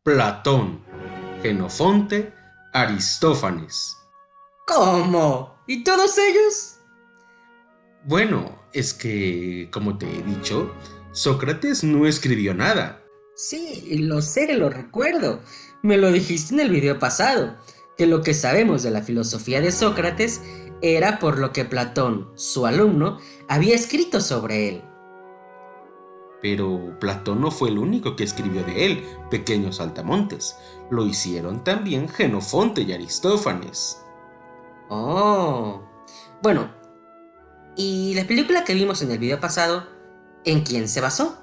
Platón, Jenofonte, Aristófanes. ¿Cómo? ¿Y todos ellos? Bueno, es que, como te he dicho, Sócrates no escribió nada. Sí, lo sé, lo recuerdo. Me lo dijiste en el video pasado, que lo que sabemos de la filosofía de Sócrates era por lo que Platón, su alumno, había escrito sobre él. Pero Platón no fue el único que escribió de él, pequeños saltamontes. Lo hicieron también Jenofonte y Aristófanes. Oh. Bueno, ¿y la película que vimos en el video pasado, en quién se basó?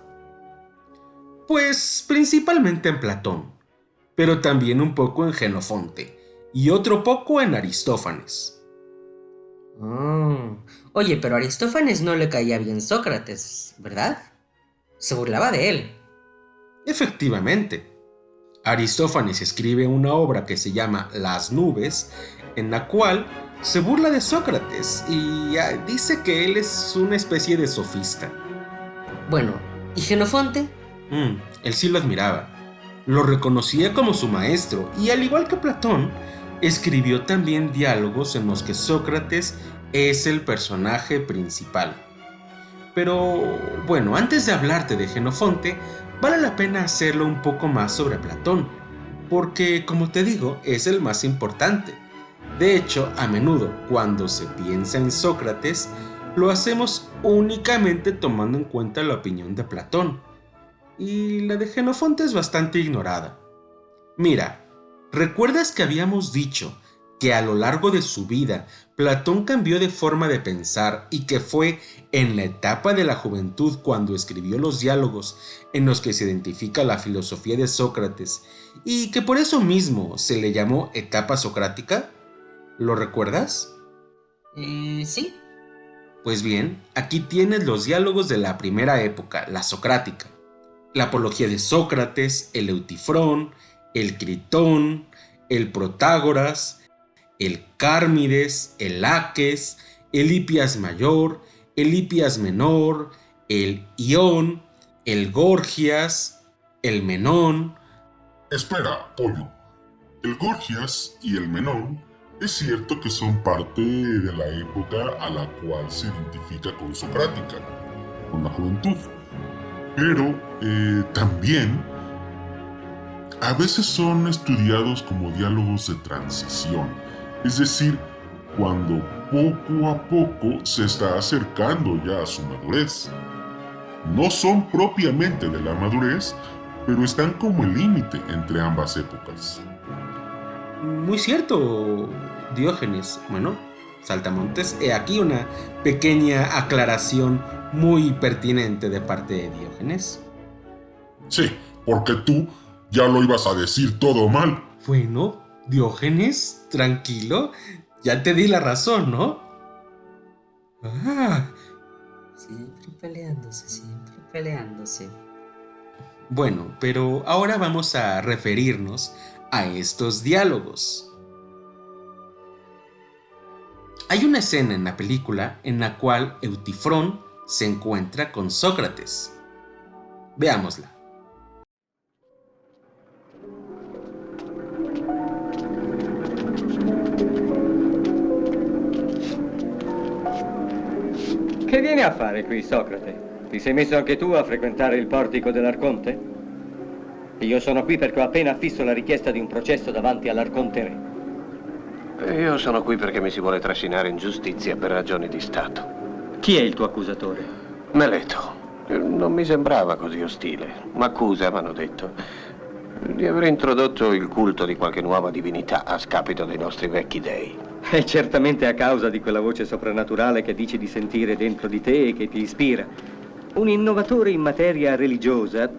Pues principalmente en Platón, pero también un poco en Jenofonte y otro poco en Aristófanes. Oh. Oye, pero a Aristófanes no le caía bien Sócrates, ¿verdad? Se burlaba de él. Efectivamente, Aristófanes escribe una obra que se llama Las nubes, en la cual se burla de Sócrates y dice que él es una especie de sofista. Bueno, ¿y Jenofonte? Él sí lo admiraba. Lo reconocía como su maestro y al igual que Platón, escribió también diálogos en los que Sócrates es el personaje principal. Pero bueno, antes de hablarte de Jenofonte, vale la pena hacerlo un poco más sobre Platón, porque como te digo, es el más importante. De hecho, a menudo, cuando se piensa en Sócrates, lo hacemos únicamente tomando en cuenta la opinión de Platón, y la de Jenofonte es bastante ignorada. Mira, ¿recuerdas que habíamos dicho que a lo largo de su vida Platón cambió de forma de pensar y que fue en la etapa de la juventud cuando escribió los diálogos en los que se identifica la filosofía de Sócrates y que por eso mismo se le llamó etapa socrática? ¿Lo recuerdas? Sí. Pues bien, aquí tienes los diálogos de la primera época, la socrática. La apología de Sócrates, el Eutifrón, el Critón, el Protágoras, el Cármides, el Laques, el Hipias Mayor, el Hipias Menor, el Ión, el Gorgias, el Menón. Espera, Pollo. El Gorgias y el Menón es cierto que son parte de la época a la cual se identifica con Socrática, con la juventud. Pero también a veces son estudiados como diálogos de transición, es decir, cuando poco a poco se está acercando ya a su madurez. No son propiamente de la madurez, pero están como el límite entre ambas épocas. Muy cierto, Diógenes. Bueno, Saltamontes, he aquí una pequeña aclaración muy pertinente de parte de Diógenes. Sí, porque tú ya lo ibas a decir todo mal. Bueno, Diógenes, tranquilo, ya te di la razón, ¿no? Ah, Siempre peleándose, siempre peleándose. bueno, pero ahora vamos a referirnos a estos diálogos. Hay una escena en la película en la cual Eutifrón se encuentra con Sócrates. Veámosla. Che vieni a fare qui, Socrate? Ti sei messo anche tu a frequentare il portico dell'Arconte? Io sono qui perché ho appena affisso la richiesta di un processo davanti all'Arconte Re. Io sono qui perché mi si vuole trascinare in giustizia per ragioni di Stato. Chi è il tuo accusatore? Meleto. Non mi sembrava così ostile. M'accusa, m'hanno detto, di aver introdotto il culto di qualche nuova divinità a scapito dei nostri vecchi dei. È certamente a causa di quella voce soprannaturale che dici di sentire dentro di te e che ti ispira. Un innovatore in materia religiosa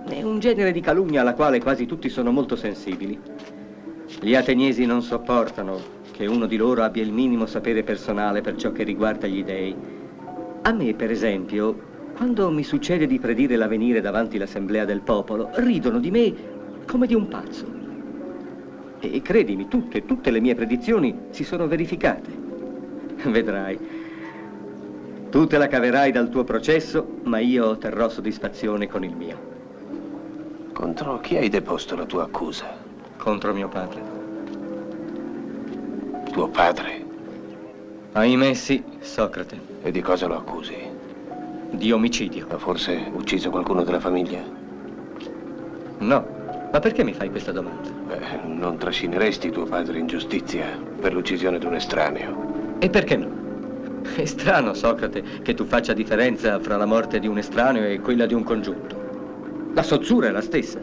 è un genere di calunnia alla quale quasi tutti sono molto sensibili. Gli ateniesi non sopportano che uno di loro abbia il minimo sapere personale per ciò che riguarda gli dei. A me, per esempio, quando mi succede di predire l'avvenire davanti l'assemblea del popolo, ridono di me come di un pazzo. E credimi, tutte le mie predizioni si sono verificate. Vedrai. Tu te la caverai dal tuo processo, ma io otterrò soddisfazione con il mio. Contro chi hai deposto la tua accusa? Contro mio padre. Tuo padre? Ahimè sì, Socrate. E di cosa lo accusi? Di omicidio. Ha forse ucciso qualcuno della famiglia? No. Ma perché mi fai questa domanda? Beh, non trascineresti tuo padre in giustizia per l'uccisione di un estraneo. E perché no? È strano, Socrate, che tu faccia differenza fra la morte di un estraneo e quella di un congiunto. La sozzura è la stessa.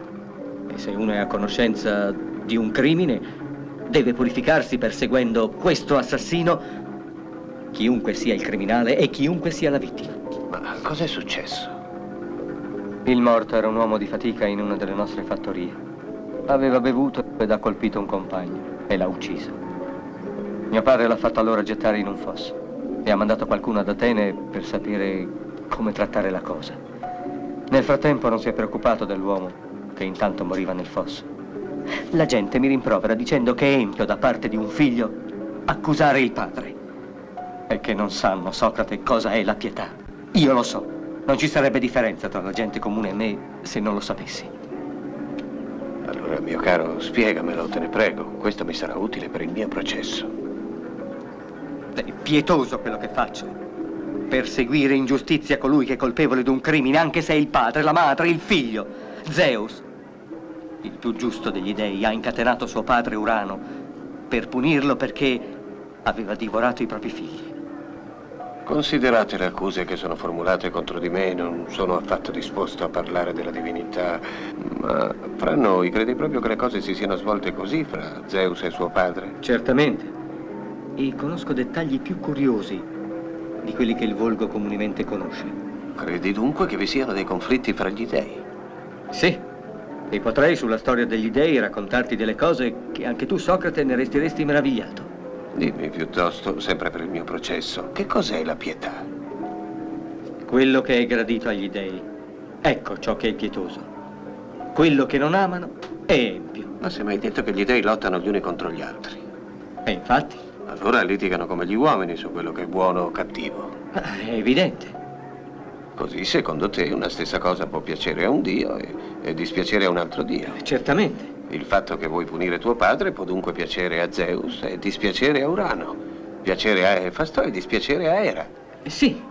E se uno è a conoscenza di un crimine, deve purificarsi perseguendo questo assassino, chiunque sia il criminale e chiunque sia la vittima. Ma cos'è successo? Il morto era un uomo di fatica in una delle nostre fattorie. Aveva bevuto ed ha colpito un compagno e l'ha ucciso. Mio padre l'ha fatto allora gettare in un fosso e ha mandato qualcuno ad Atene per sapere come trattare la cosa. Nel frattempo non si è preoccupato dell'uomo che intanto moriva nel fosso. La gente mi rimprovera dicendo che è empio da parte di un figlio accusare il padre e che non sanno, Socrate, cosa è la pietà. Io lo so. Non ci sarebbe differenza tra la gente comune e me se non lo sapessi. Allora, mio caro, spiegamelo, te ne prego. Questo mi sarà utile per il mio processo. È pietoso quello che faccio. Perseguire in giustizia colui che è colpevole di un crimine, anche se è il padre, la madre, il figlio. Zeus, il più giusto degli dei, ha incatenato suo padre Urano per punirlo perché aveva divorato i propri figli. Considerate le accuse che sono formulate contro di me, non sono affatto disposto a parlare della divinità, ma fra noi credi proprio che le cose si siano svolte così fra Zeus e suo padre? Certamente. E conosco dettagli più curiosi di quelli che il volgo comunemente conosce. Credi dunque che vi siano dei conflitti fra gli dei? Sì. E potrei sulla storia degli dei raccontarti delle cose che anche tu, Socrate, ne resteresti meravigliato. Dimmi piuttosto, sempre per il mio processo, che cos'è la pietà? Quello che è gradito agli dei. Ecco ciò che è pietoso. Quello che non amano è empio. Ma se mi hai detto che gli dei lottano gli uni contro gli altri? E infatti? Allora litigano come gli uomini su quello che è buono o cattivo. È evidente. Così, secondo te, una stessa cosa può piacere a un dio e dispiacere a un altro dio. Certamente. Il fatto che vuoi punire tuo padre può dunque piacere a Zeus e dispiacere a Urano, piacere a Efasto e dispiacere a Era. Sì.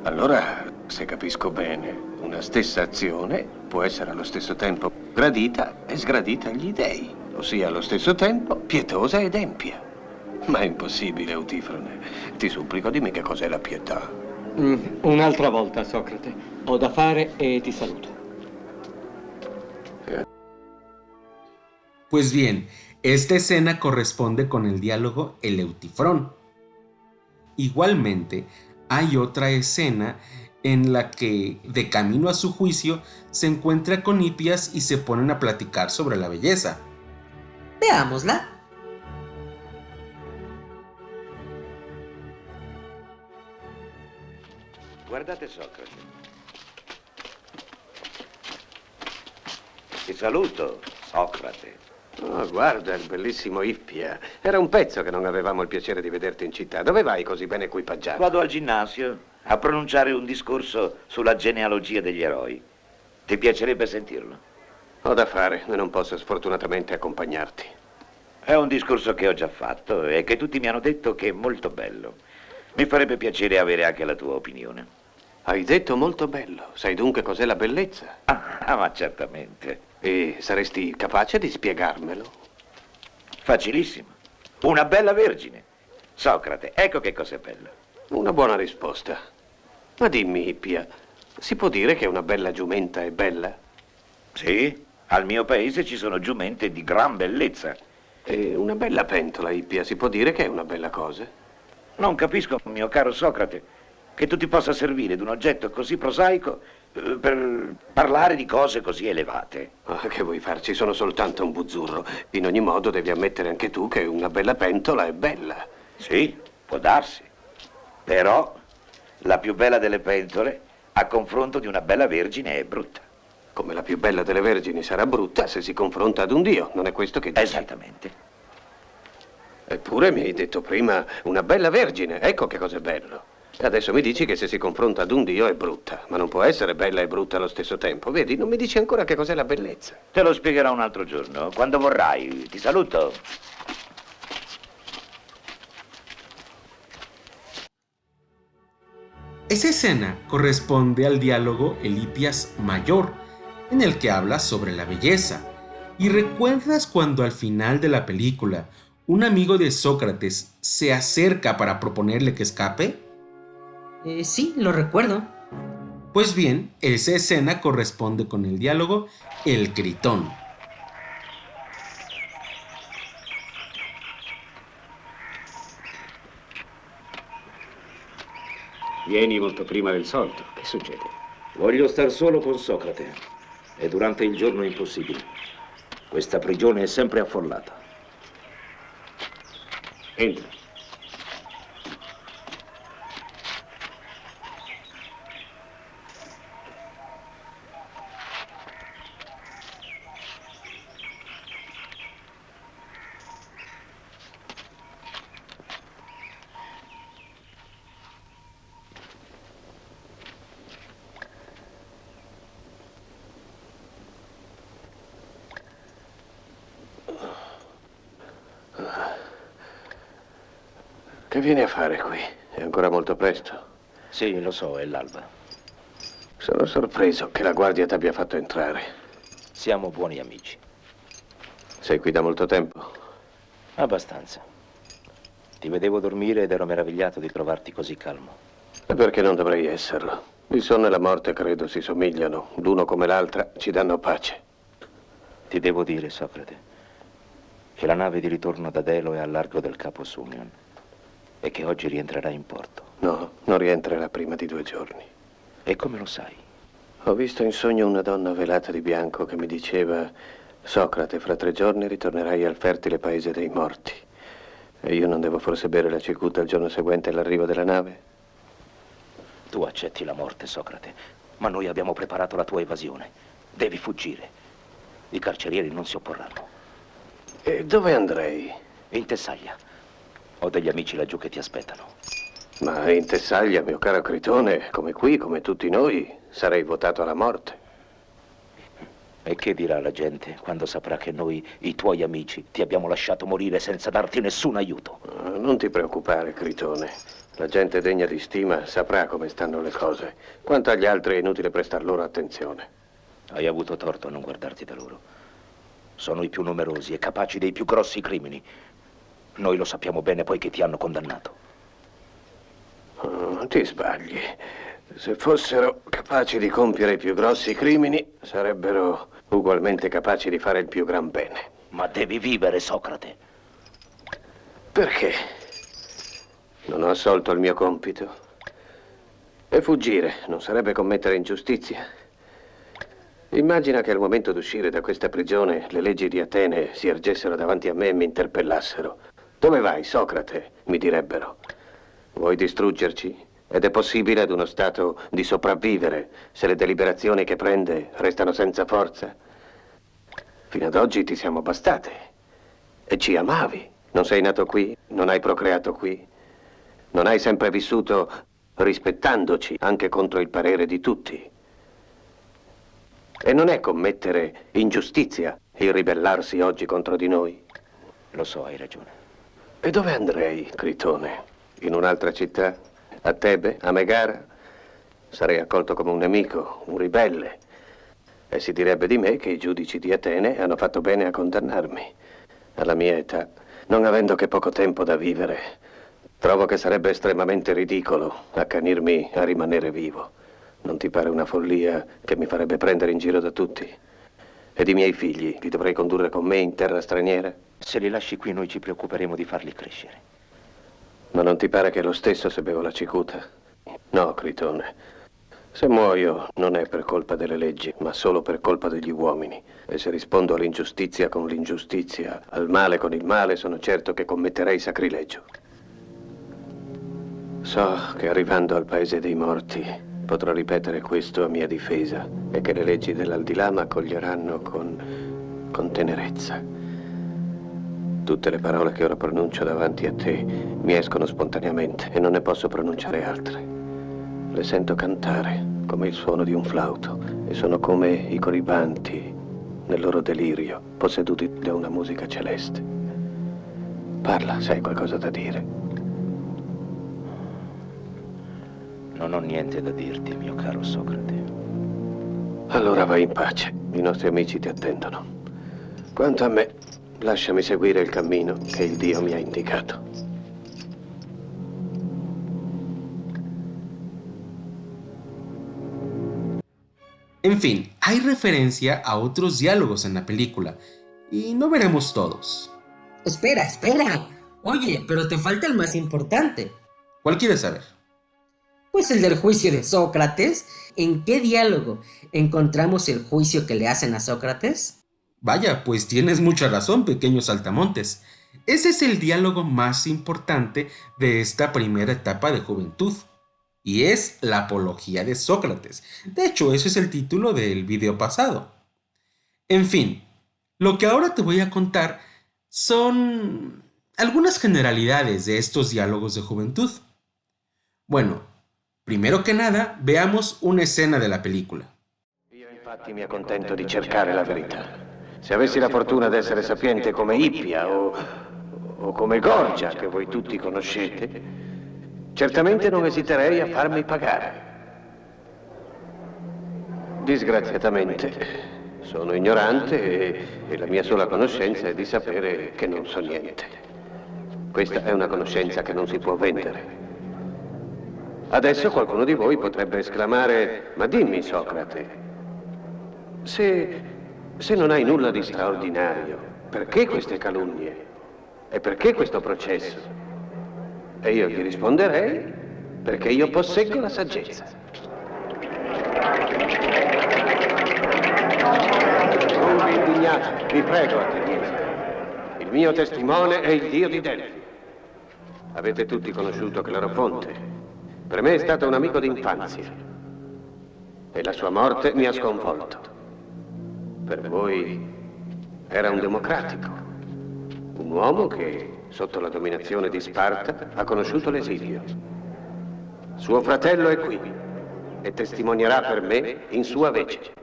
Allora, se capisco bene, una stessa azione può essere allo stesso tempo gradita e sgradita agli dei, ossia allo stesso tempo pietosa ed empia. Ma è impossibile, Eutifrone. Ti supplico, dimmi che cos'è la pietà. Un'altra volta, Socrate. Ho da fare e ti saluto. Pues bien, esta escena corresponde con el diálogo El Eutifrón. Igualmente, hay otra escena en la que, de camino a su juicio, se encuentra con Hipias y se ponen a platicar sobre la belleza. Veámosla. Guardate Socrate. Ti saluto, Socrate. Oh, guarda il bellissimo Ippia. Era un pezzo che non avevamo il piacere di vederti in città. Dove vai così ben equipaggiato? Vado al ginnasio a pronunciare un discorso sulla genealogia degli eroi. Ti piacerebbe sentirlo? Ho da fare e non posso sfortunatamente accompagnarti. È un discorso che ho già fatto e che tutti mi hanno detto che è molto bello. Mi farebbe piacere avere anche la tua opinione. Hai detto molto bello. Sai dunque cos'è la bellezza? Ma certamente. E saresti capace di spiegarmelo? Facilissimo. Una bella vergine. Socrate, ecco che cos'è bello. Una buona risposta. Ma dimmi, Ippia, si può dire che una bella giumenta è bella? Sì, al mio paese ci sono giumente di gran bellezza. E una bella pentola, Ippia, si può dire che è una bella cosa? Non capisco, mio caro Socrate, che tu ti possa servire di un oggetto così prosaico per parlare di cose così elevate. Che vuoi farci? Sono soltanto un buzzurro. In ogni modo devi ammettere anche tu che una bella pentola è bella. Sì, può darsi. Però la più bella delle pentole a confronto di una bella vergine è brutta. Come la più bella delle vergini sarà brutta se si confronta ad un dio, non è questo che dici? Esattamente. Eppure mi hai detto prima una bella vergine, ecco che cos'è bello. Adesso mi dici che se si confronta ad un dio è brutta, ma non può essere bella e brutta allo stesso tempo. Vedi, non mi dici ancora che cos'è la bellezza. Te lo spiegherò un altro giorno, quando vorrai. Ti saluto. Esa escena corresponde al diálogo Elipias Mayor, en el que habla sobre la belleza. ¿Y recuerdas cuando al final de la película un amigo de Sócrates se acerca para proponerle que escape? Sí, lo recuerdo. Pues bien, esa escena corresponde con el diálogo El Critón. Vieni molto prima del solito. Che succede? Voglio star solo con Socrate. E durante il giorno è impossibile. Questa prigione è sempre affollata. Entra. Che vieni a fare qui? È ancora molto presto. Sì, lo so, è l'alba. Sono sorpreso che la guardia ti abbia fatto entrare. Siamo buoni amici. Sei qui da molto tempo? Abbastanza. Ti vedevo dormire ed ero meravigliato di trovarti così calmo. E perché non dovrei esserlo? Il sonno e la morte credo si somigliano. L'uno come l'altra ci danno pace. Ti devo dire, Socrate, che la nave di ritorno da Delo è al largo del Capo Sumion e che oggi rientrerà in porto. No, non rientrerà prima di 2 giorni. E come lo sai? Ho visto in sogno una donna velata di bianco che mi diceva: Socrate, fra 3 giorni ritornerai al fertile paese dei morti. E io non devo forse bere la cicuta il giorno seguente all'arrivo della nave? Tu accetti la morte, Socrate, ma noi abbiamo preparato la tua evasione. Devi fuggire. I carcerieri non si opporranno. E dove andrei? In Tessaglia. Ho degli amici laggiù che ti aspettano. Ma in Tessaglia, mio caro Critone, come qui, come tutti noi, sarei votato alla morte. E che dirà la gente quando saprà che noi, i tuoi amici, ti abbiamo lasciato morire senza darti nessun aiuto? Non ti preoccupare, Critone. La gente degna di stima saprà come stanno le cose. Quanto agli altri è inutile prestar loro attenzione. Hai avuto torto a non guardarti da loro. Sono i più numerosi e capaci dei più grossi crimini. Noi lo sappiamo bene poiché ti hanno condannato. Oh, ti sbagli. Se fossero capaci di compiere i più grossi crimini, sarebbero ugualmente capaci di fare il più gran bene. Ma devi vivere, Socrate. Perché? Non ho assolto il mio compito. E fuggire non sarebbe commettere ingiustizia? Immagina che al momento d'uscire da questa prigione le leggi di Atene si ergessero davanti a me e mi interpellassero. Dove vai, Socrate? Mi direbbero. Vuoi distruggerci? Ed è possibile ad uno Stato di sopravvivere se le deliberazioni che prende restano senza forza? Fino ad oggi ti siamo bastate. E ci amavi. Non sei nato qui, non hai procreato qui. Non hai sempre vissuto rispettandoci anche contro il parere di tutti. E non è commettere ingiustizia il ribellarsi oggi contro di noi. Lo so, hai ragione. E dove andrei, Critone? In un'altra città? A Tebe? A Megara? Sarei accolto come un nemico, un ribelle. E si direbbe di me che i giudici di Atene hanno fatto bene a condannarmi. Alla mia età, non avendo che poco tempo da vivere, trovo che sarebbe estremamente ridicolo accanirmi a rimanere vivo. Non ti pare una follia che mi farebbe prendere in giro da tutti? Ed i miei figli li dovrei condurre con me in terra straniera? Se li lasci qui noi ci preoccuperemo di farli crescere. Ma non ti pare che è lo stesso se bevo la cicuta? No, Critone. Se muoio non è per colpa delle leggi, ma solo per colpa degli uomini. E se rispondo all'ingiustizia con l'ingiustizia, al male con il male, sono certo che commetterei sacrilegio. So che arrivando al paese dei morti potrò ripetere questo a mia difesa e che le leggi dell'aldilà m'accoglieranno con tenerezza. Tutte le parole che ora pronuncio davanti a te mi escono spontaneamente e non ne posso pronunciare altre. Le sento cantare come il suono di un flauto e sono come i coribanti nel loro delirio, posseduti da una musica celeste. Parla, se hai qualcosa da dire. Non ho niente da dirti, mio caro Socrate. Allora vai in pace, i nostri amici ti attendono. Quanto a me, lasciami seguire il cammino che il Dio mi ha indicato. En fin, hay referencia a otros diálogos en la película, y no veremos todos. Espera. Oye, pero te falta el más importante. ¿Cuál quieres saber? Pues el del juicio de Sócrates. ¿En qué diálogo encontramos el juicio que le hacen a Sócrates? Vaya, pues tienes mucha razón, pequeño saltamontes. Ese es el diálogo más importante de esta primera etapa de juventud. Y es la apología de Sócrates. De hecho, ese es el título del video pasado. En fin, lo que ahora te voy a contar son algunas generalidades de estos diálogos de juventud. Bueno, primero que nada, veamos una escena de la película. Io infatti mi accontento di cercare la verità. Se avessi la fortuna di essere sapiente come Ippia o come Gorgia, che voi tutti conoscete, certamente non esiterei a farmi pagare. Disgraziatamente sono ignorante e la mia sola conoscenza è di sapere che non so niente. Questa è una conoscenza che non si può vendere. Adesso qualcuno di voi potrebbe esclamare: ma dimmi, Socrate, se non hai nulla di straordinario, perché queste calunnie? E perché questo processo? E io gli risponderei: perché io posseggo la saggezza. Non vi indignate, vi prego, ateniesi. Il mio testimone è il dio di Delfi. Avete tutti conosciuto Clerofonte. Per me è stato un amico d'infanzia. E la sua morte mi ha sconvolto. Per voi era un democratico. Un uomo che, sotto la dominazione di Sparta, ha conosciuto l'esilio. Suo fratello è qui e testimonierà per me in sua vece.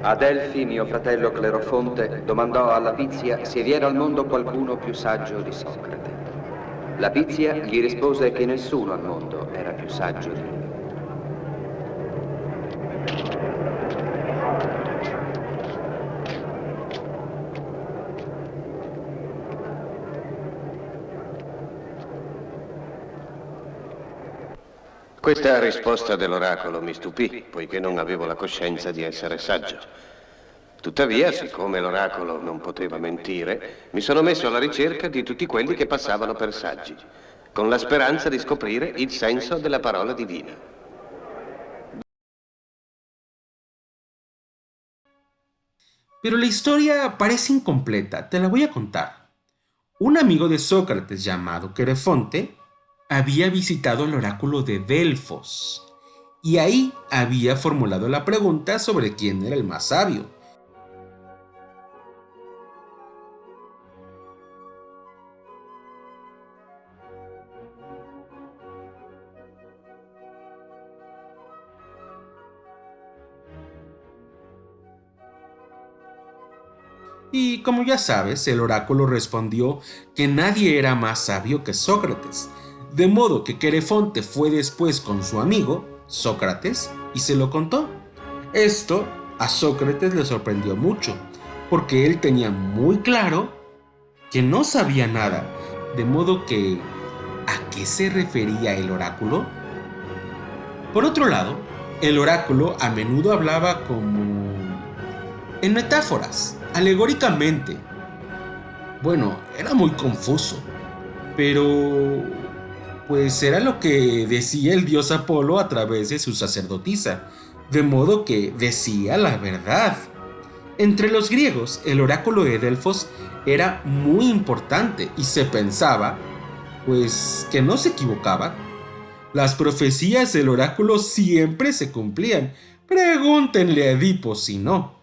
A Delfi mio fratello Clerofonte domandò alla Pizia se vi era al mondo qualcuno più saggio di Socrate. La Pizia gli rispose che nessuno al mondo era più saggio di lui. Questa risposta dell'oracolo mi stupì, poiché non avevo la coscienza di essere saggio. Tuttavia, siccome l'oracolo non poteva mentire, mi sono messo alla ricerca di tutti quelli che passavano per saggi, con la speranza di scoprire il senso della parola divina. Pero la historia parece incompleta, te la voy a contar. Un amigo de Sócrates llamado Querefonte había visitado el oráculo de Delfos y ahí había formulado la pregunta sobre quién era el más sabio. Y como ya sabes, el oráculo respondió que nadie era más sabio que Sócrates, de modo que Querefonte fue después con su amigo, Sócrates, y se lo contó. Esto a Sócrates le sorprendió mucho, porque él tenía muy claro que no sabía nada, de modo que ¿a qué se refería el oráculo? Por otro lado, el oráculo a menudo hablaba como en metáforas, alegóricamente. Bueno, era muy confuso, pero pues era lo que decía el dios Apolo a través de su sacerdotisa, de modo que decía la verdad. Entre los griegos, el oráculo de Delfos era muy importante y se pensaba pues que no se equivocaba. Las profecías del oráculo siempre se cumplían. Pregúntenle a Edipo si no.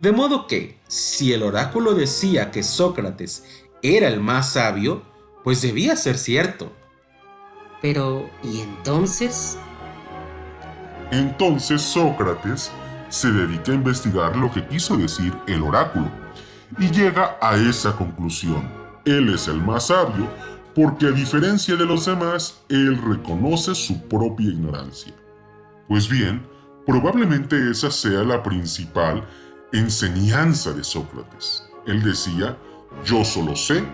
De modo que, si el oráculo decía que Sócrates era el más sabio, pues debía ser cierto. Pero, ¿y entonces? Entonces Sócrates se dedica a investigar lo que quiso decir el oráculo y llega a esa conclusión. Él es el más sabio porque, a diferencia de los demás, él reconoce su propia ignorancia. Pues bien, probablemente esa sea la principal enseñanza de Sócrates. Él decía: yo solo sé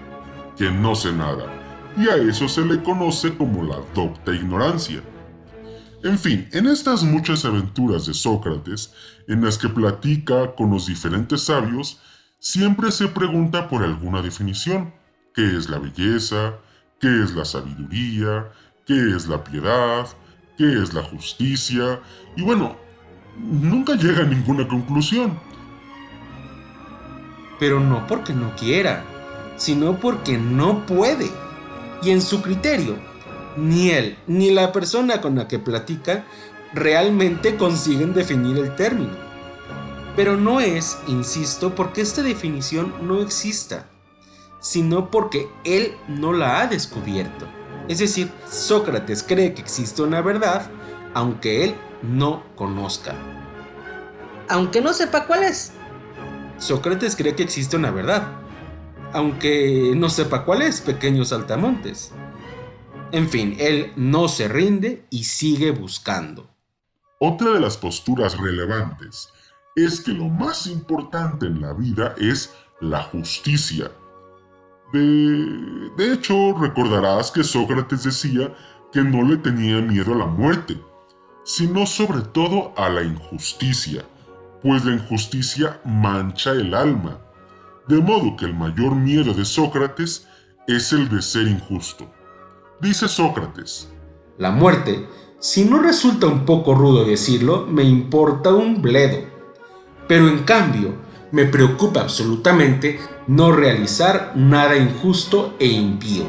que no sé nada, y a eso se le conoce como la docta ignorancia. En fin, en estas muchas aventuras de Sócrates, en las que platica con los diferentes sabios, siempre se pregunta por alguna definición. ¿Qué es la belleza? ¿Qué es la sabiduría? ¿Qué es la piedad? ¿Qué es la justicia? Y bueno, nunca llega a ninguna conclusión. Pero no porque no quiera, sino porque no puede. Y en su criterio, ni él ni la persona con la que platica realmente consiguen definir el término. Pero no es, insisto, porque esta definición no exista, sino porque él no la ha descubierto. Es decir, Sócrates cree que existe una verdad, aunque él no conozca. Aunque no sepa cuál es. Sócrates cree que existe una verdad, aunque no sepa cuál es, pequeños saltamontes. En fin, él no se rinde y sigue buscando. Otra de las posturas relevantes es que lo más importante en la vida es la justicia. De hecho, recordarás que Sócrates decía que no le tenía miedo a la muerte, sino sobre todo a la injusticia, pues la injusticia mancha el alma. De modo que el mayor miedo de Sócrates es el de ser injusto. Dice Sócrates: la muerte, si no resulta un poco rudo decirlo, me importa un bledo. Pero en cambio, me preocupa absolutamente no realizar nada injusto e impío.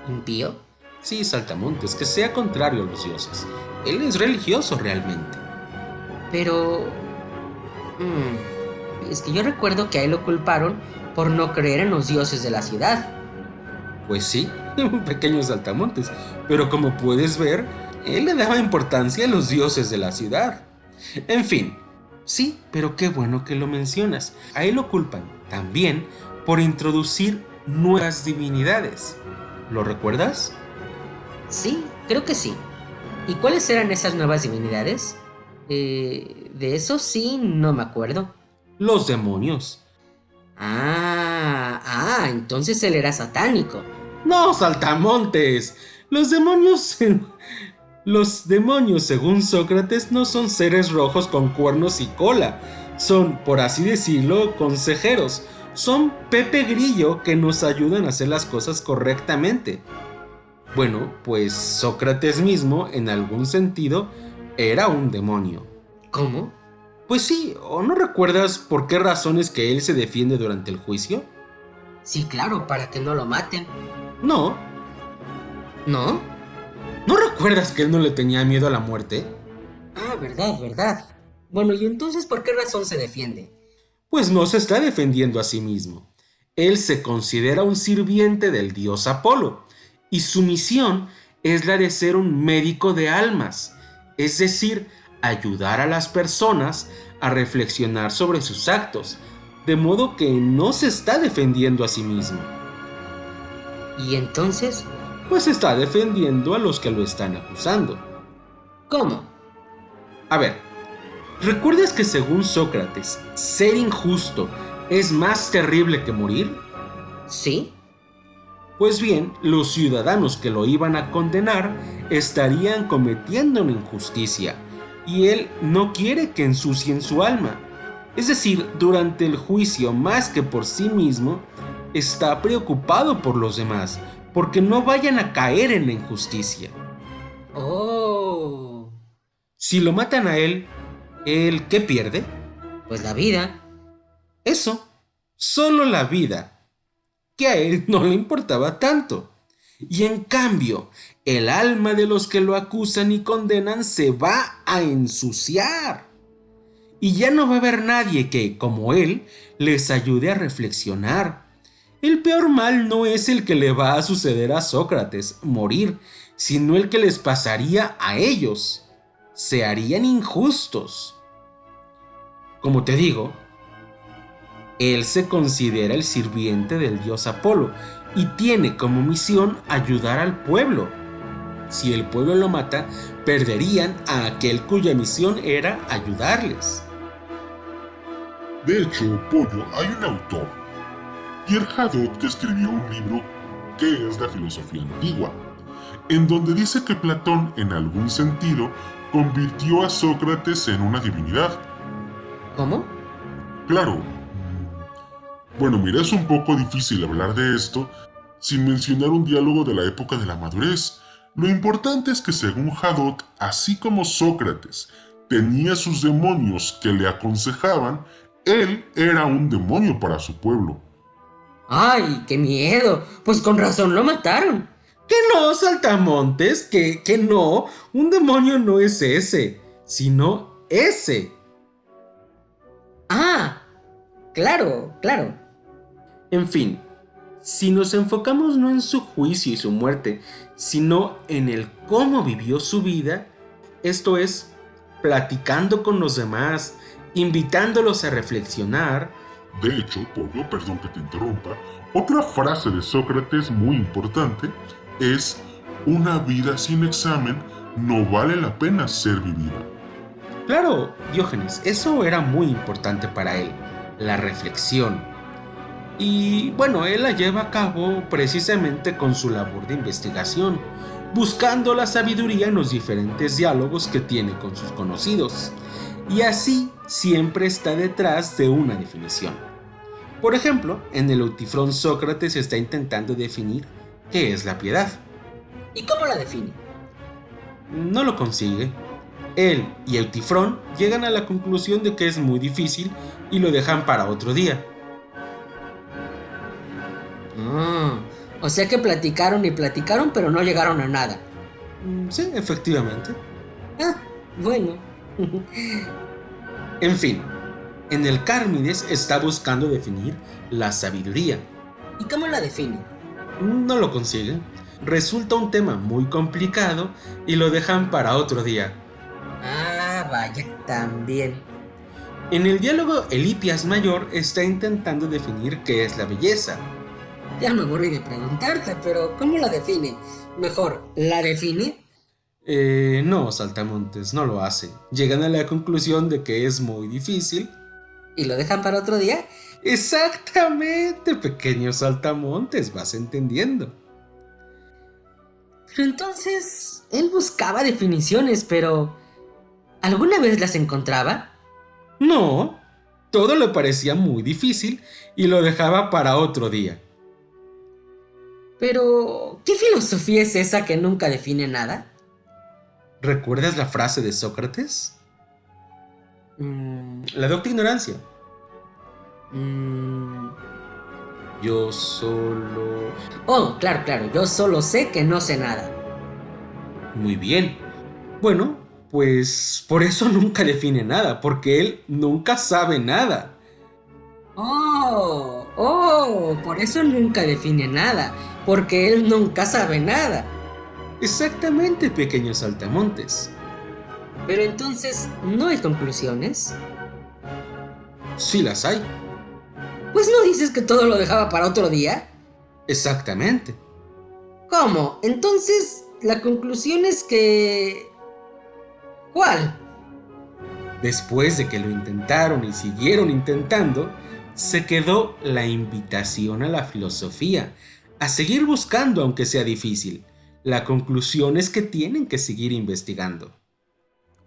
¿Impío? Sí, saltamontes, que sea contrario a los dioses. Él es religioso realmente. Pero... es que yo recuerdo que a él lo culparon por no creer en los dioses de la ciudad. Pues sí, pequeños saltamontes, pero como puedes ver, él le daba importancia a los dioses de la ciudad. En fin, sí, pero qué bueno que lo mencionas. A él lo culpan también por introducir nuevas divinidades. ¿Lo recuerdas? Sí, creo que sí. ¿Y cuáles eran esas nuevas divinidades? De eso sí no me acuerdo. Los demonios. Entonces él era satánico. No, saltamontes. Los demonios, según Sócrates, no son seres rojos con cuernos y cola. Son, por así decirlo, consejeros. Son Pepe Grillo que nos ayudan a hacer las cosas correctamente. Bueno, pues Sócrates mismo, en algún sentido, era un demonio. ¿Cómo? Pues sí, ¿o no recuerdas por qué razones que él se defiende durante el juicio? Sí, claro, para que no lo maten. No. ¿No? ¿No recuerdas que él no le tenía miedo a la muerte? Verdad. Bueno, ¿y entonces por qué razón se defiende? Pues no se está defendiendo a sí mismo. Él se considera un sirviente del dios Apolo, y su misión es la de ser un médico de almas, es decir, ayudar a las personas a reflexionar sobre sus actos, de modo que no se está defendiendo a sí mismo. ¿Y entonces? Pues está defendiendo a los que lo están acusando. ¿Cómo? A ver, ¿recuerdas que según Sócrates, ser injusto es más terrible que morir? ¿Sí? Pues bien, los ciudadanos que lo iban a condenar estarían cometiendo una injusticia, y él no quiere que ensucien su alma. Es decir, durante el juicio, más que por sí mismo, está preocupado por los demás, porque no vayan a caer en la injusticia. ¡Oh! Si lo matan a él, ¿él qué pierde? Pues la vida. Eso, solo la vida. que a él no le importaba tanto. Y en cambio, el alma de los que lo acusan y condenan se va a ensuciar. Y ya no va a haber nadie que, como él, les ayude a reflexionar. El peor mal no es el que le va a suceder a Sócrates, morir, sino el que les pasaría a ellos. Se harían injustos. Como te digo, él se considera el sirviente del dios Apolo y tiene como misión ayudar al pueblo. Si el pueblo lo mata, perderían a aquel cuya misión era ayudarles. De hecho, Pollo, hay un autor, Pierre Hadot, que escribió un libro que es la filosofía antigua, en donde dice que Platón, en algún sentido, convirtió a Sócrates en una divinidad. ¿Cómo? Claro. Bueno, mira, es un poco difícil hablar de esto sin mencionar un diálogo de la época de la madurez. Lo importante es que según Hadot, así como Sócrates tenía sus demonios que le aconsejaban, él era un demonio para su pueblo. ¡Ay, qué miedo! Pues con razón lo mataron. ¡Que no, saltamontes! ¡Que no! Un demonio no es ese, sino ese. ¡Ah! Claro, claro. En fin, si nos enfocamos no en su juicio y su muerte, sino en el cómo vivió su vida, esto es, platicando con los demás, invitándolos a reflexionar. De hecho, Pollo, perdón que te interrumpa, otra frase de Sócrates muy importante es: una vida sin examen no vale la pena ser vivida. Claro, Diógenes, eso era muy importante para él, la reflexión. Y bueno, él la lleva a cabo precisamente con su labor de investigación, buscando la sabiduría en los diferentes diálogos que tiene con sus conocidos. Y así siempre está detrás de una definición. Por ejemplo, en el Eutifrón Sócrates está intentando definir qué es la piedad. ¿Y cómo la define? No lo consigue. Él y Eutifrón llegan a la conclusión de que es muy difícil y lo dejan para otro día. O sea que platicaron y platicaron, pero no llegaron a nada. Sí, efectivamente. Ah, bueno. En fin, en el Cármides está buscando definir la sabiduría. ¿Y cómo la define? No lo consigue. Resulta un tema muy complicado y lo dejan para otro día. Ah, vaya, también. En el diálogo, el Hipias Mayor está intentando definir qué es la belleza. Ya me aburrí de preguntarte, pero ¿cómo la define? Mejor, ¿la define? No, Saltamontes, no lo hace. Llegan a la conclusión de que es muy difícil. ¿Y lo dejan para otro día? Exactamente, pequeño Saltamontes, vas entendiendo. Pero entonces, él buscaba definiciones, pero ¿alguna vez las encontraba? No, todo le parecía muy difícil y lo dejaba para otro día. Pero, ¿qué filosofía es esa que nunca define nada? ¿Recuerdas la frase de Sócrates? La docta ignorancia. Yo solo... Oh, claro, yo solo sé que no sé nada. Muy bien. Bueno, pues por eso nunca define nada, porque él nunca sabe nada. Por eso nunca define nada, porque él nunca sabe nada. Exactamente, pequeños saltamontes. Pero entonces, ¿no hay conclusiones? Sí las hay. Pues no dices que todo lo dejaba para otro día. Exactamente. ¿Cómo? Entonces, la conclusión es que... ¿Cuál? Después de que lo intentaron y siguieron intentando, se quedó la invitación a la filosofía, a seguir buscando aunque sea difícil. La conclusión es que tienen que seguir investigando.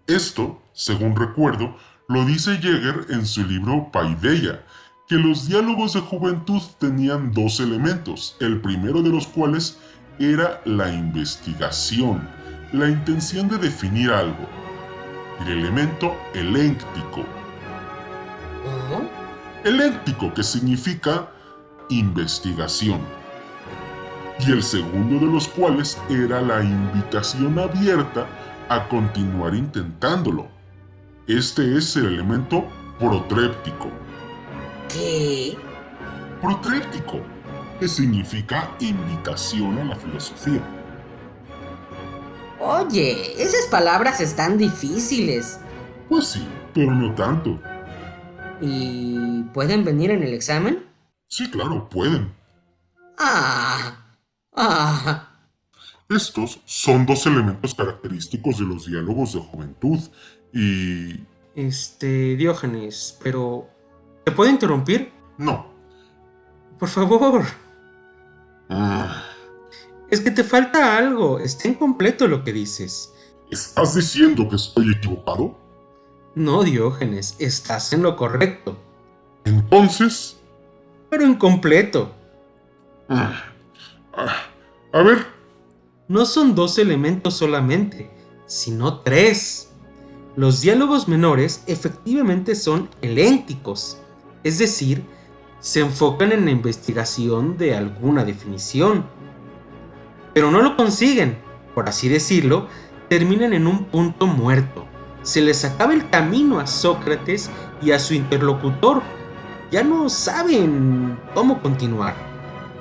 Esto, según recuerdo, lo dice Jäger en su libro Paideia, que los diálogos de juventud tenían dos elementos, el primero de los cuales era la investigación, la intención de definir algo, y el elemento elénctico. ¿Oh? Elénctico, que significa investigación, y el segundo de los cuales era la invitación abierta a continuar intentándolo. Este es el elemento protréptico. ¿Qué? Protréptico, que significa invitación a la filosofía. Oye, esas palabras están difíciles. Pues sí, pero no tanto. ¿Y pueden venir en el examen? Sí, claro, pueden. Ah. Estos son dos elementos característicos de los diálogos de juventud y... Diógenes, pero... ¿te puedo interrumpir? No. Por favor. Ah, Es que te falta algo. Está incompleto lo que dices. ¿estás diciendo que estoy equivocado? No, Diógenes, estás en lo correcto. Entonces... Pero incompleto. A ver, No son dos elementos solamente, sino tres. Los diálogos menores efectivamente son helénticos, es decir, se enfocan en la investigación de alguna definición. Pero no lo consiguen, por así decirlo, terminan en un punto muerto. Se les acaba el camino a Sócrates y a su interlocutor. Ya no saben cómo continuar.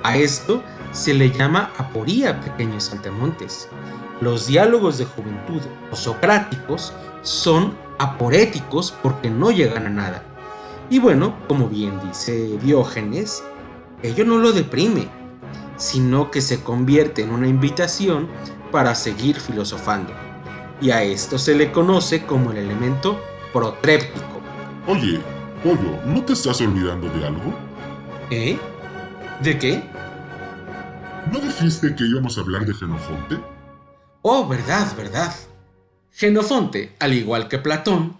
A esto se le llama aporía, pequeños saltamontes. Los diálogos de juventud o socráticos son aporéticos porque no llegan a nada. Y bueno, como bien dice Diógenes, ello no lo deprime, sino que se convierte en una invitación para seguir filosofando. Y a esto se le conoce como el elemento protréptico. oye, Pollo, ¿no te estás olvidando de algo? ¿Eh? ¿De qué? ¿No dijiste que íbamos a hablar de Jenofonte? Oh, verdad. Jenofonte, al igual que Platón,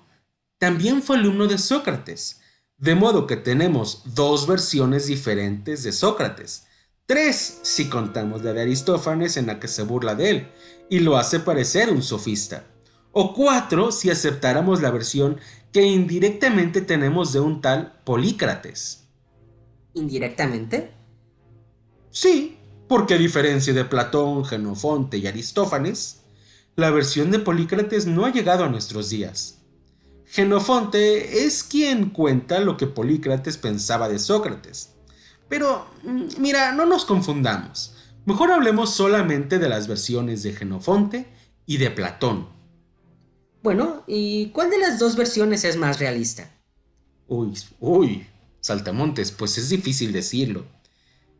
también fue alumno de Sócrates, de modo que tenemos dos versiones diferentes de Sócrates, tres si contamos la de Aristófanes en la que se burla de él y lo hace parecer un sofista, o cuatro si aceptáramos la versión que indirectamente tenemos de un tal Polícrates. ¿Indirectamente? Sí, porque a diferencia de Platón, Jenofonte y Aristófanes, la versión de Polícrates no ha llegado a nuestros días. Jenofonte es quien cuenta lo que Polícrates pensaba de Sócrates. Pero, mira, no nos confundamos. Mejor hablemos solamente de las versiones de Jenofonte y de Platón. Bueno, ¿y cuál de las dos versiones es más realista? Uy, saltamontes, pues es difícil decirlo.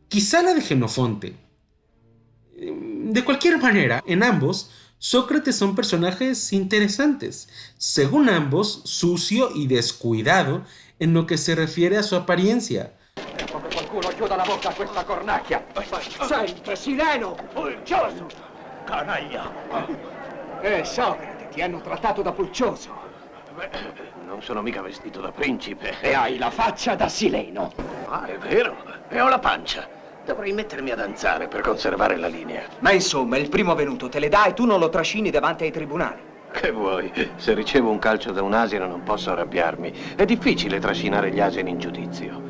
Quizá la de Jenofonte. De cualquier manera, en ambos, Sócrates son personajes interesantes, según ambos, sucio y descuidado en lo que se refiere a su apariencia. Ecco che qualcuno chiuda la bocca a questa cornacchia. Sempre sileno, pulcioso. Canaglia. Socrate, ti hanno trattato da pulcioso. Non sono mica vestito da principe. E hai la faccia da sileno. Ah, è vero. E ho la pancia. Dovrei mettermi a danzare per conservare la linea. Ma insomma, il primo venuto te le dà e tu non lo trascini davanti ai tribunali. Che vuoi? Se ricevo un calcio da un asino non posso arrabbiarmi. È difficile trascinare gli asini in giudizio.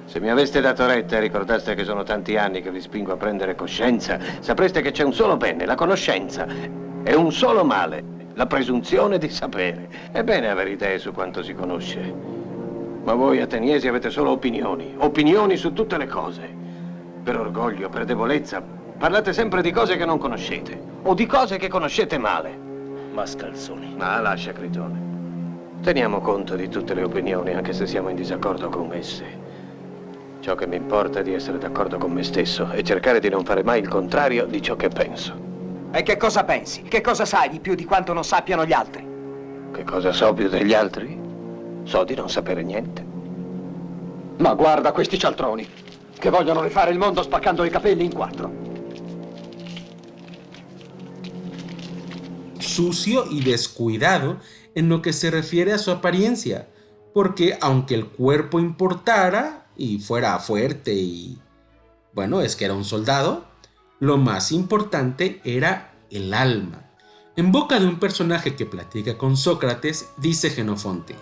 Se mi aveste dato retta e ricordaste che sono tanti anni che vi spingo a prendere coscienza, sapreste che c'è un solo bene, la conoscenza, e un solo male, la presunzione di sapere. È bene avere idee su quanto si conosce. Ma voi ateniesi avete solo opinioni su tutte le cose. Per orgoglio, per debolezza, parlate sempre di cose che non conoscete, o di cose che conoscete male. Mascalzoni. Ma lascia, Critone. Teniamo conto di tutte le opinioni, anche se siamo in disaccordo con esse. Ciò che mi importa è di essere d'accordo con me stesso e cercare di non fare mai il contrario di ciò che penso. E che cosa pensi? Che cosa sai di più di quanto non sappiano gli altri? Che cosa so più degli altri? So di non sapere niente. Ma guarda questi cialtroni, che vogliono rifare il mondo spaccando i capelli in quattro. Sucio y descuidado en lo que se refiere a su apariencia, porque aunque el cuerpo importara y fuera fuerte y, bueno, es que era un soldado, lo más importante era el alma. En boca de un personaje que platica con Sócrates, dice Jenofonte: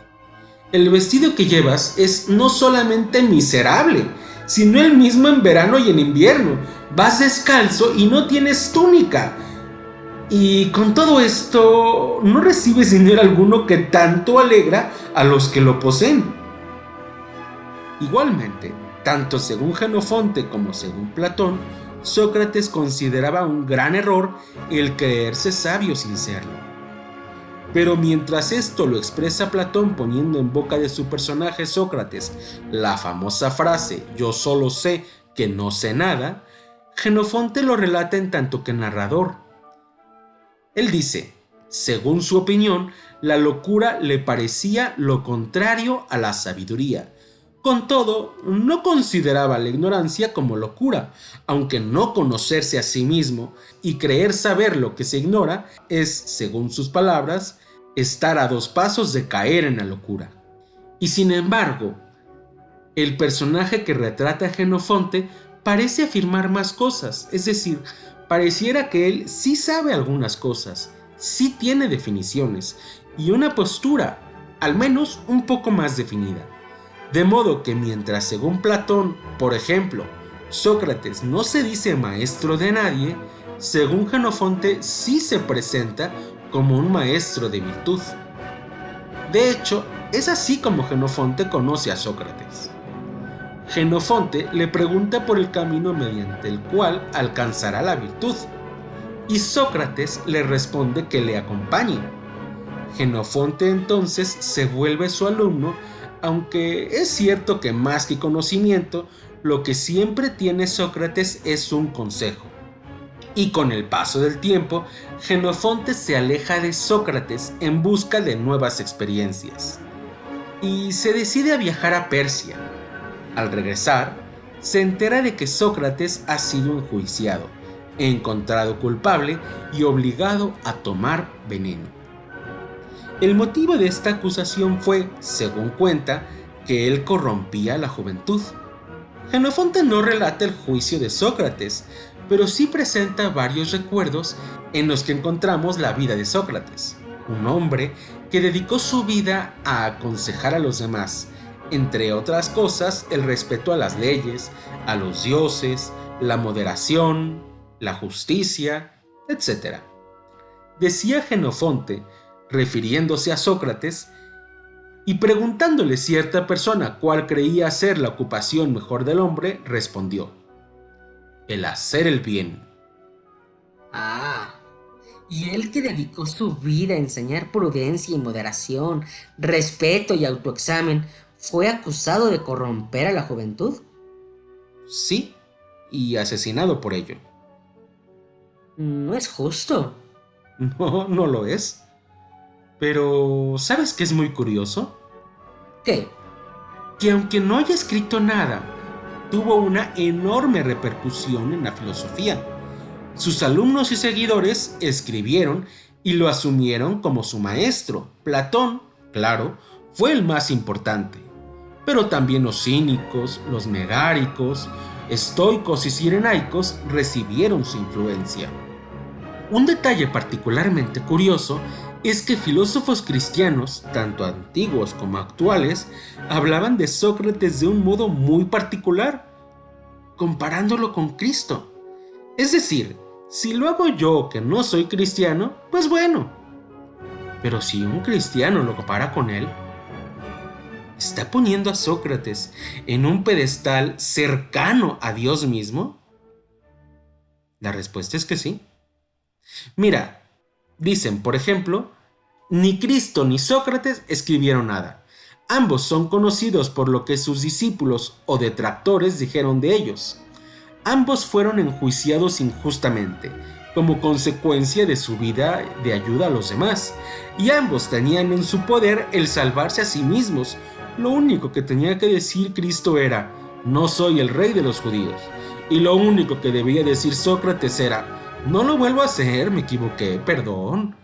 el vestido que llevas es no solamente miserable, sino él mismo en verano y en invierno. Vas descalzo y no tienes túnica. Y con todo esto, no recibes dinero alguno que tanto alegra a los que lo poseen. Igualmente, tanto según Jenofonte como según Platón, Sócrates consideraba un gran error el creerse sabio sin serlo. Pero mientras esto lo expresa Platón poniendo en boca de su personaje Sócrates la famosa frase «yo solo sé que no sé nada», Jenofonte lo relata en tanto que narrador. Él dice, según su opinión, la locura le parecía lo contrario a la sabiduría. Con todo, no consideraba la ignorancia como locura, aunque no conocerse a sí mismo y creer saber lo que se ignora es, según sus palabras, estar a 2 pasos de caer en la locura. Y sin embargo, el personaje que retrata a Jenofonte parece afirmar más cosas, es decir, pareciera que él sí sabe algunas cosas, sí tiene definiciones y una postura, al menos un poco más definida. De modo que mientras según Platón, por ejemplo, Sócrates no se dice maestro de nadie, según Jenofonte sí se presenta como un maestro de virtud. De hecho, es así como Jenofonte conoce a Sócrates. Jenofonte le pregunta por el camino mediante el cual alcanzará la virtud, y Sócrates le responde que le acompañe. Jenofonte entonces se vuelve su alumno, aunque es cierto que más que conocimiento, lo que siempre tiene Sócrates es un consejo. Y con el paso del tiempo, Jenofonte se aleja de Sócrates en busca de nuevas experiencias. Y se decide a viajar a Persia. Al regresar, se entera de que Sócrates ha sido enjuiciado, encontrado culpable y obligado a tomar veneno. El motivo de esta acusación fue, según cuenta, que él corrompía a la juventud. Jenofonte no relata el juicio de Sócrates, pero sí presenta varios recuerdos en los que encontramos la vida de Sócrates, un hombre que dedicó su vida a aconsejar a los demás, entre otras cosas el respeto a las leyes, a los dioses, la moderación, la justicia, etc. Decía Jenofonte, refiriéndose a Sócrates, y preguntándole cierta persona cuál creía ser la ocupación mejor del hombre, respondió: el hacer el bien. Y él que dedicó su vida a enseñar prudencia y moderación, respeto y autoexamen, ¿fue acusado de corromper a la juventud? Sí, y asesinado por ello. No es justo. No, no lo es. Pero, ¿sabes qué es muy curioso? ¿Qué? Que aunque no haya escrito nada, tuvo una enorme repercusión en la filosofía. Sus alumnos y seguidores escribieron y lo asumieron como su maestro. Platón, claro, fue el más importante. Pero también los cínicos, los megáricos, estoicos y cirenaicos recibieron su influencia. Un detalle particularmente curioso es que filósofos cristianos, tanto antiguos como actuales, hablaban de Sócrates de un modo muy particular, comparándolo con Cristo. Es decir, si lo hago yo que no soy cristiano, pues bueno. Pero si un cristiano lo compara con él, ¿está poniendo a Sócrates en un pedestal cercano a Dios mismo? La respuesta es que sí. Mira, dicen, por ejemplo, ni Cristo ni Sócrates escribieron nada. Ambos son conocidos por lo que sus discípulos o detractores dijeron de ellos. Ambos fueron enjuiciados injustamente, como consecuencia de su vida de ayuda a los demás, y ambos tenían en su poder el salvarse a sí mismos. Lo único que tenía que decir Cristo era: no soy el rey de los judíos. Y lo único que debía decir Sócrates era: no lo vuelvo a hacer, me equivoqué, perdón.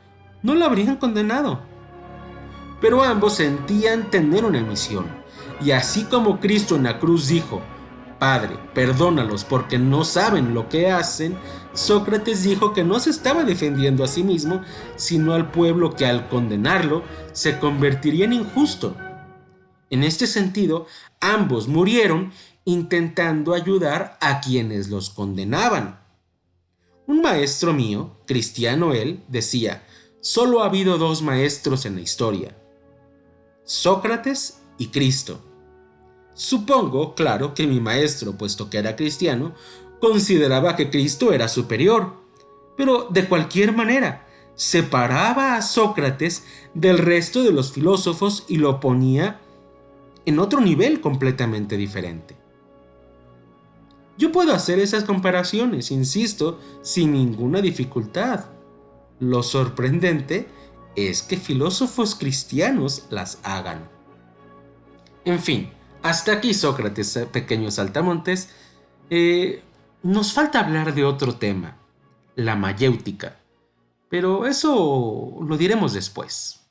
No lo habrían condenado. Pero ambos sentían tener una misión, y así como Cristo en la cruz dijo: Padre, perdónalos porque no saben lo que hacen, Sócrates dijo que no se estaba defendiendo a sí mismo, sino al pueblo que al condenarlo se convertiría en injusto. En este sentido, ambos murieron intentando ayudar a quienes los condenaban. Un maestro mío, cristiano él, decía, solo ha habido dos maestros en la historia, Sócrates y Cristo. Supongo, claro, que mi maestro, puesto que era cristiano, consideraba que Cristo era superior, pero de cualquier manera, separaba a Sócrates del resto de los filósofos y lo ponía en otro nivel completamente diferente. Yo puedo hacer esas comparaciones, insisto, sin ninguna dificultad. Lo sorprendente es que filósofos cristianos las hagan. En fin, hasta aquí Sócrates, pequeños saltamontes. Nos falta hablar de otro tema, la mayéutica, pero eso lo diremos después.